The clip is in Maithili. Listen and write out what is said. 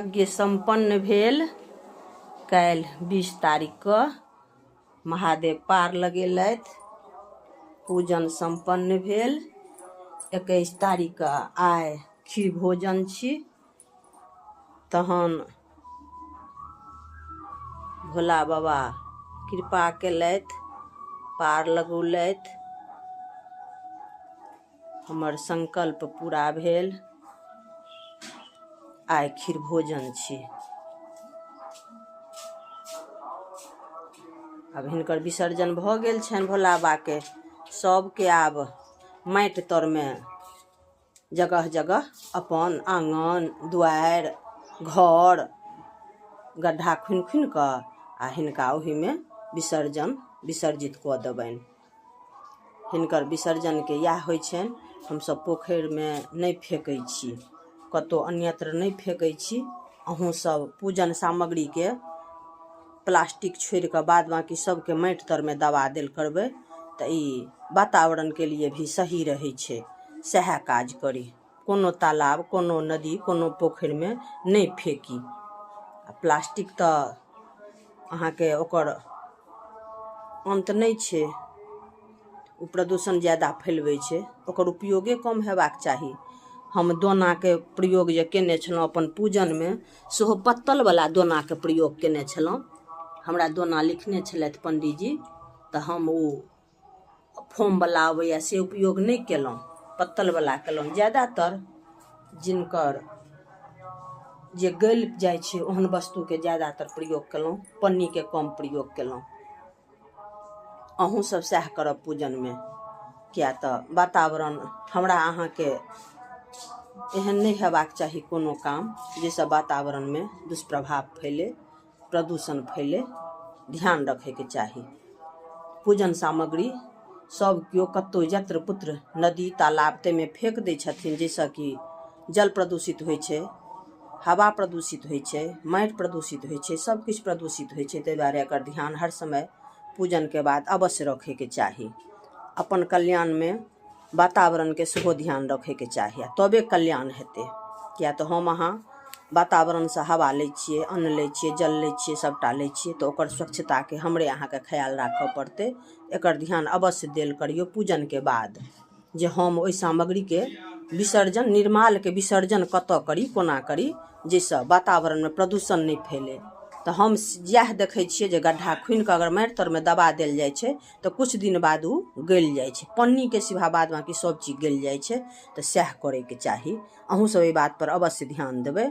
यज्ञ संपन्न भेल। काल्हि 20 तारीख के महादेव पार लगेलथि। पूजन संपन्न भेल। 21 तारीख के आइ खीर भोजन छी। तहन भोला बाबा कृपा केलथि, पार लगौलथि। हमर संकल्प पूरा भेल। आइ खीर भोजन छी। आब हिनकर विसर्जन भऽ गेल छनि भोला बाबाके। सबके आब माटि तरमे जगह जगह अपन आँगन दुआरि घर गड्ढा खुनि खुनि कऽ आ हिनका ओहिमे विसर्जित कऽ देबनि। हिनकर विसर्जनके इएह होइ छनि। हमसब पोखरिमे नहि फेकै छी, कतहु अन्यत्र नहि फेकै छी। अहूँसब पूजन सामग्रीके प्लास्टिक छोड़ि कऽ बाद बाकी सबके माटि तरमे दबा देल करबै तऽ ई वातावरणके लिए भी सही रहै छै। सएह काज करी। कोनो तालाब कोनो नदी कोनो पोखरिमे नहि फेकी। प्लास्टिक तऽ अहाँके ओकर अंत नहि छै। ओ प्रदूषण ज़्यादा फैलबै छै। ओकर उपयोगे कम हेबाक चाही। हम दोनाके प्रयोग जे केने छलहुँ अपन पूजनमे, सेहो पत्तलवला दोनाके प्रयोग केने छलहुँ। हमरा दोना लिखने छलथि पंडीजी, तऽ हम ओ फोमवला अबैए से उपयोग नहि केलहुँ, पत्तलवला केलहुँ। ज़्यादातर जिनकर जे गलि जाइ छै ओहन वस्तुके ज़्यादातर प्रयोग केलहुँ, पन्नीके कम प्रयोग केलहुँ। अहूँ सब सएह करब पूजनमे, किया तऽ वातावरण हमरा अहाँके एहन नहि हेबाक चाही कोनो काम जाहिसँ वातावरणमे दुष्प्रभाव फैले, प्रदूषण फैले। ध्यान रखैके चाही। पूजन सामग्री सब केओ कतहु यत्र पुत्र नदी तालाब ताहिमे फेंक दै छथिन, जाहिसँ कि जल प्रदूषित होइ छै, हवा प्रदूषित होइ छै, माटि प्रदूषित होइ छै, सबकिछु प्रदूषित होइ छै। ताहि दुआरे एकर ध्यान हर समय पूजनके बाद अवश्य रखैके चाही। अपन कल्याणमे वातावरणके सेहो ध्यान रखैके चाही, तबे कल्याण हेतै। किया तऽ हम अहाँ वातावरणसँ हवा लै छियै, अन्न लै छियै, जल लै छियै, सबटा लै छियै, तऽ ओकर स्वच्छताके हमरे अहाँके ख्याल राखऽ पड़तै। एकर ध्यान अवश्य देल करियौ पूजनके बाद, जे हम ओहि सामग्रीके विसर्जन निर्मालके विसर्जन कतऽ करी कोना करी जाहिसँ वातावरणमे प्रदूषण नहि फैले। तऽ हम इएह देखै छियै जे गड्ढा खुनि कऽ अगर माटि तरमे दबा देल जाइ छै तऽ किछु दिन बाद ओ गलि जाइ छै। पन्नीके सिवा बाद बाकी सब चीज गलि जाइ छै। तऽ सएह करैके चाही। अहूँ सब एहि बात पर अवश्य ध्यान देबै।